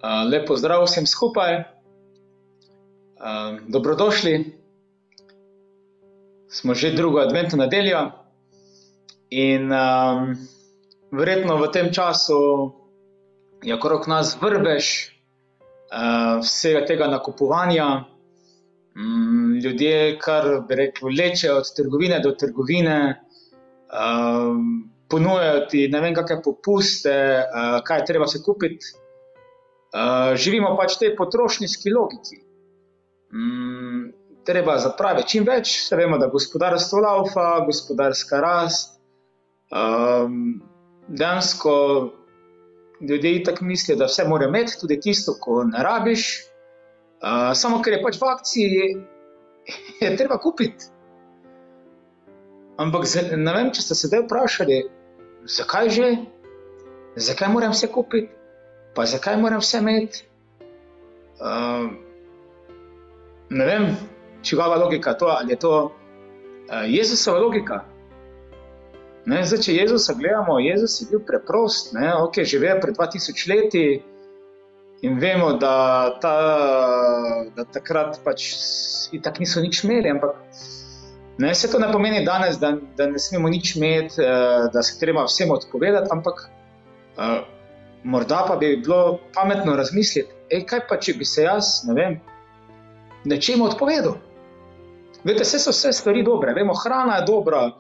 Lep pozdrav vsem skupaj. Dobrodošli. Smo že drugo adventno nedeljo in verjetno v tem času je okrog nas vrvež vsega tega nakupovanja. Ljudje kar bi rekel lečejo od trgovine do trgovine, ponujajo ti ne vem kakšne popuste, kaj je treba se kupiti. Živimo pač v tej potrošniški logiki. Treba zapraviti čim več, se vemo, da gospodarstvo laufa, gospodarska rast. Dejansko ljudje itak mislijo, da vse morajo imeti, tudi tisto, ko ne rabiš. Samo ker je pač v akciji, je treba kupiti. Ampak ne vem, če ste se zdaj vprašali, zakaj že? Zakaj moram vse kupiti? Pa zakaj moram vse imeti? Ne vem, čigava logika to, ali je to Jezusova logika. Zdaj, če Jezusa gledamo, Jezus je bil preprost, ok, živel pred 2000 leti in vemo, da takrat pač itak niso nič imeli, ampak se to ne pomeni danes, da ne smemo nič imeti, da se treba vsem odpovedati, ampak morda pa bi bilo pametno razmisliti, kaj pa, če bi se jaz, ne vem, nečemu odpovedal. Veste, so vse stvari dobre, vemo, hrana je dobra,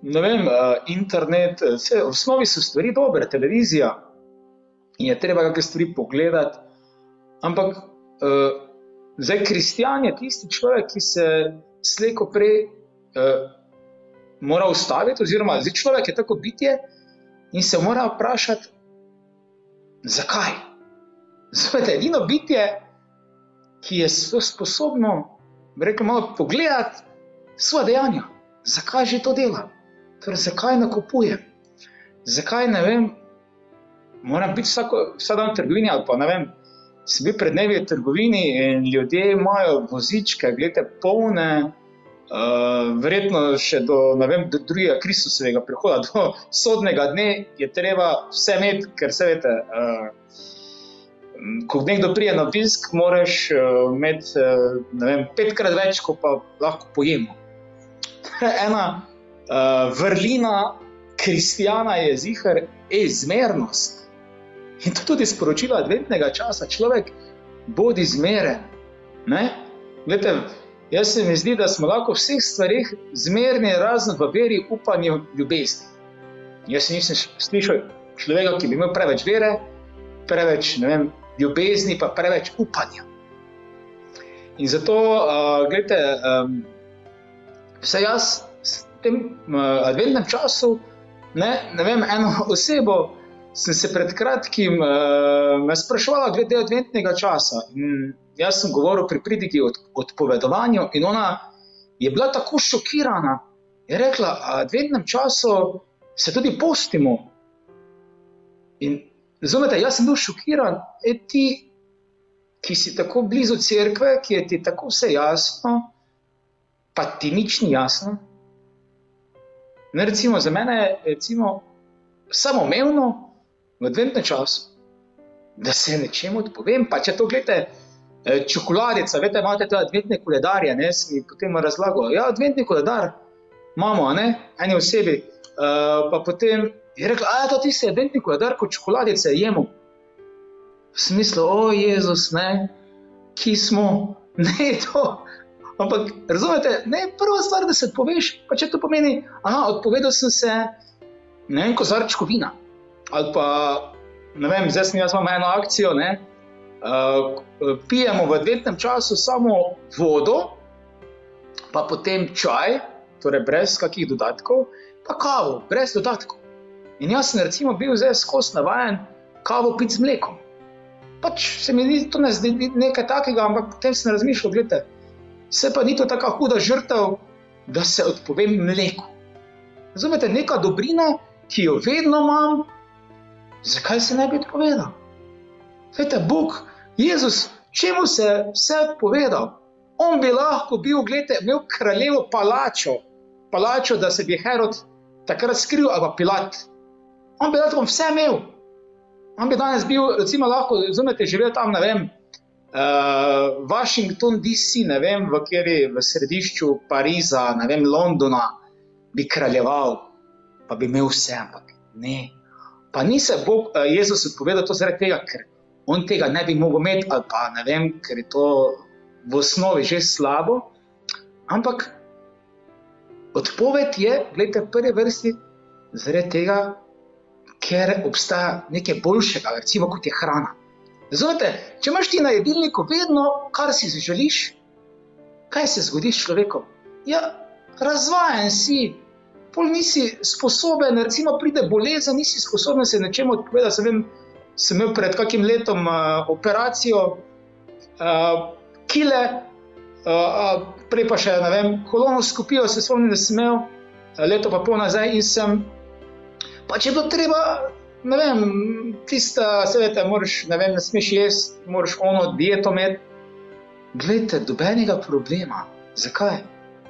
ne vem, internet, vse, v osnovi so stvari dobre, televizija, in je treba kakšne stvari pogledati, ampak zdaj kristjan je tisti človek, ki se slej ko prej mora ustaviti, oziroma zdaj človek je tako bitje in se mora vprašati, zakaj? Zvete, edino bitje, ki je sposobno, bi rekel, malo pogledati svoje dejanja. Zakaj že to delam? Torej, zakaj nakupujem? Zakaj, ne vem, moram biti vsak dan v trgovini, ali pa ne vem, sem bil pred dnevi v trgovini in ljudje imajo vozičke, gledajte, polne, verjetno še do, ne vem, do drugega Kristusovega prihoda, do sodnega dne je treba vse imeti, ker se veste, ko nekdo prije na obisk, moraš imeti, ne vem, 5-krat več, ko pa lahko pojemo. Ena vrlina kristjana je ziher zmernost. In to tudi sporočilo adventnega časa, človek bodi zmeren. Glejte, jaz se mi zdi, da smo lahko v vseh stvarih zmerni, razen v veri, upanju, ljubezni. Jaz nisem slišal človeka, ki bi imel preveč vere, preveč, ne vem, ljubezni, pa preveč upanja. In zato, glejte, vse jaz v tem adventnem času, ne vem, eno osebo sem se pred kratkim me spraševala glede adventnega časa. In jaz sem govoril pri pridigi o odpovedovanju in ona je bila tako šokirana. Je rekla, v adventnem času se tudi postimo. In razumete, jaz sem bil šokiran, ti, ki si tako blizu cerkve, ki je ti tako vse jasno, pa ti nič ni jasno. Recimo, za mene je samoumevno v adventnem času, da se nečemu odpovem, pa če to gledate, čokoladica, veste, imate te adventne koledarje, sem mi potem razlagal, ja, adventni koledar imamo, eni osebi, pa potem je rekla, to tisti adventni koledar, ko čokoladice jemo. V smislu, Jezus, ki smo, to, ampak razumete, prva stvar, da se odpoveš, pa če to pomeni, odpovedal sem se, ne vem, kozarčku vina, ali pa, ne vem, zdaj jaz imam eno akcijo, pijemo v adventnem času samo vodo, pa potem čaj, torej brez kakih dodatkov, pa kavo, brez dodatkov. In jaz sem recimo bil zdaj skozi navajen kavo piti z mlekom. Pač se mi to ne zdi nekaj takega, ampak potem sem razmišljal, gledajte, se pa ni to taka huda žrtev, da se odpovem mleku. Razumete, neka dobrina, ki jo vedno imam, zakaj se ne bi odpovedal? Vete, Bog, Jezus, čemu se vse odpovedal? On bi lahko bil, gledajte, imel kraljevo palačo, da se bi Herod takrat skril, ali pa Pilat. On bi lahko vse imel. On bi danes bil, recimo lahko, razumete, živel tam, ne vem, Washington DC, ne vem, v središču Pariza, ne vem, Londona, bi kraljeval, pa bi imel vse, ampak ne. Pa ni se Jezus odpovedal to zaradi tega, ker on tega ne bi mogel imeti, ali pa ne vem, ker je to v osnovi že slabo, ampak odpoved je, gledajte, v prvi vrsti, zaradi tega, ker obstaja nekaj boljšega, recimo kot je hrana. Razumete, če imaš ti na jedilniku vedno, kar si želiš, kaj se zgodi s človekom? Ja, razvajen si, pol nisi sposoben, recimo pride bolezen, nisi sposoben se nečemu odpovedati. Sem imel pred kakim letom operacijo kile, prej pa še, ne vem, kolonoskopijo, se spomnim, da sem imel leto pa pol nazaj in sem, pa če je bilo treba, ne vem, tista, seveda, ne smeš jesti, moraš ono dieto imeti. Glejte, dobenega problema. Zakaj?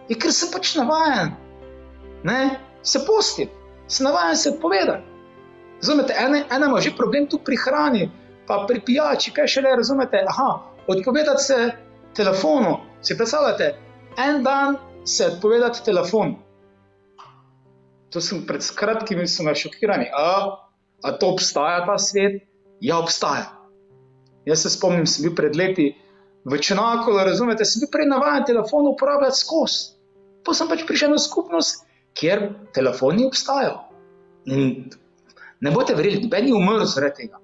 Je, ker sem pač navajen. Ne? Se postim. Se navajen se odpovedati. Razumete, ena ima že problem tu pri hrani, pa pri pijači, kaj šele, razumete, odpovedati se telefonu. Si predstavljate, en dan se odpovedati telefonu. To sem pred kratkim šokirani. A to obstaja, ta svet? Ja, obstaja. Jaz se spomnim, sem bil pred leti v Čenakolu, razumete, sem bil prej navajen telefon uporabljati skozi. Pa sem pač prišel na skupnost, kjer telefon ni obstajal. In ne boste verjeli, noben ni umrl zaradi tega.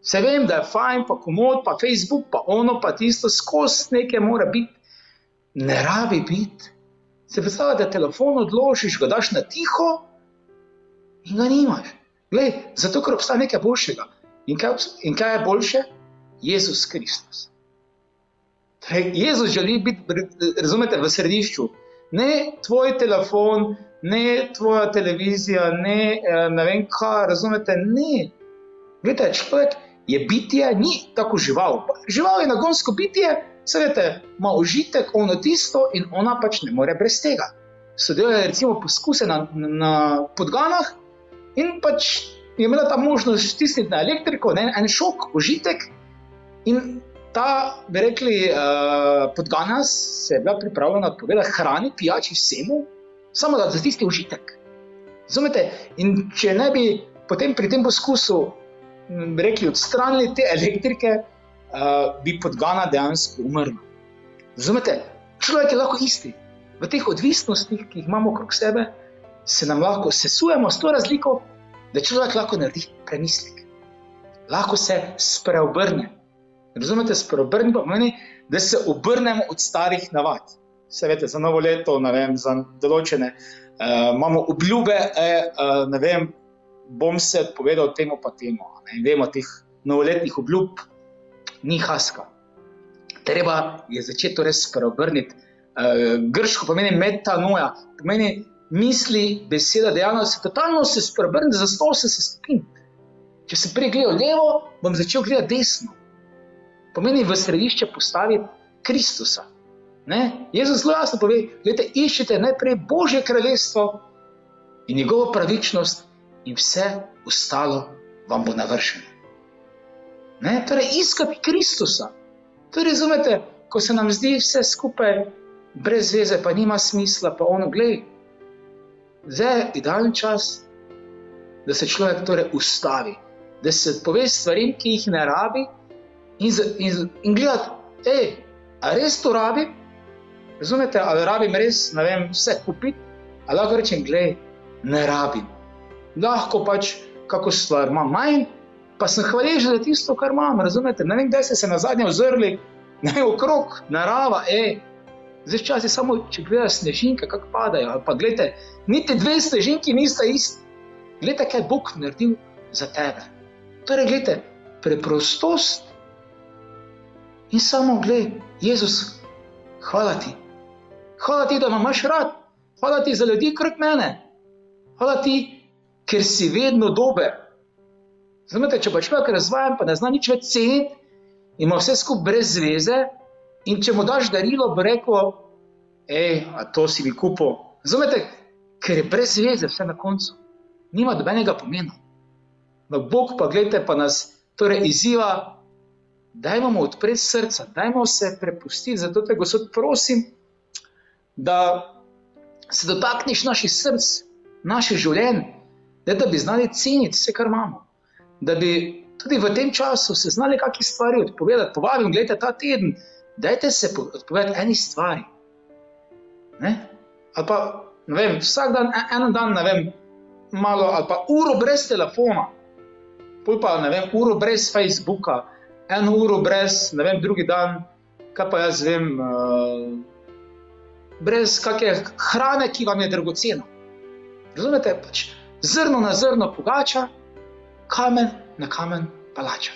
Se vem, da je fajn, pa komod, pa Facebook, pa ono, pa tisto, skozi nekaj mora biti. Ne rabi biti. Se predstavlja, da telefon odložiš, ga daš na tiho in ga nimaš. Glej, zato, ker obstaja nekaj boljšega. In kaj je boljše? Jezus Kristus. Jezus želi biti, razumete, v središču. Ne tvoj telefon, ne tvoja televizija, ne vem kaj, razumete, ne. Glejte, človek je bitje, ni tako žival. Žival je nagonsko bitje, seveda, ima užitek, ono tisto in ona pač ne more brez tega. Sodeluje recimo poskuse na podganah, in pač je imela ta možnost stisniti na elektriko, en šok, užitek, in ta, bi rekli, podgana se je bila pripravljena odpovedati hrani, pijači, vsemu, samo da tisti užitek. Razumete? In če ne bi potem pri tem poskusu, bi rekli, odstranili te elektrike, bi podgana dejansko umrla. Razumete? Človek je lahko isti. V teh odvisnostih, ki jih imamo okrog sebe, se nam lahko sesujemo s to razliko, da človek lahko naredi premislek. Lahko se spreobrne. Razumete, spreobrni pa pomeni, da se obrnemo od starih navad. Se veste, za novo leto, ne vem, za določene, imamo obljube, ne vem, bom se odpovedal temu pa temu. Ne vemo, teh novoletnih obljub ni haska. Treba je začeti torej spreobrniti. Grško pomeni metanoja, pomeni misli, beseda, dejavnost, totalno se spreobrniti za 180 stopinj. Če sem prej gledal levo, bom začel gledati desno. Pomeni v središče postaviti Kristusa. Ne? Jezus zelo jasno pove, gledajte, iščite najprej Božje kraljestvo in njegovo pravičnost in vse ostalo vam bo navršeno. Ne? Torej, iskati Kristusa. To razumete, ko se nam zdi vse skupaj brez veze, pa nima smisla, pa ono, glej, zdaj je idealen čas, da se človek torej ustavi, da se pove stvarim, ki jih ne rabi in gledati, a res to rabim? Razumete, ali rabim res, ne vem, vse kupiti? Ali lahko rečem, glej, ne rabim. Lahko pač kako stvar imam manj, pa sem hvaležen za tisto, kar imam, razumete? Ne vem, kdaj ste se nazadnje ozrli, ne okrog, narava, zdaj včasih samo, če gleda snežinke, kako padajo, ali pa gledajte, niti 2 snežinki nista isti. Gledajte, kaj je Bog naredil za tebe. Torej, gledajte, preprostost in samo, gledaj, Jezus, hvala ti. Hvala ti, da me imaš rad. Hvala ti za ljudi krok mene. Hvala ti, ker si vedno dober. Znamete, če pa človek razvajan, pa ne zna nič več ceniti, ima vse skupaj brez zveze, in če mu daš darilo, bo rekel, a to si mi kupil. Znamete, ker je brez zveze vse na koncu. Nima dobenega pomena. Bog pa, gledajte, pa nas torej izziva, dajmo mu odpreti srca, dajmo se prepustiti, zato te, Gospod, prosim, da se dotakneš naših src, naših življenj, da bi znali ceniti vse, kar imamo, da bi tudi v tem času se znali kakšne stvari odpovedati. Povabim, gledajte, ta teden, dajte se odpovedati eni stvari. Ne? Ali pa, ne vem, vsak dan, en dan, ne vem, malo, ali pa uro brez telefona, pol pa, ne vem, uro brez Facebooka, eno uro brez, ne vem, drugi dan, kaj pa jaz vem, brez kakšne hrane, ki vam je dragocena. Razumete, pač zrno na zrno pogača, kamen na kamen palača.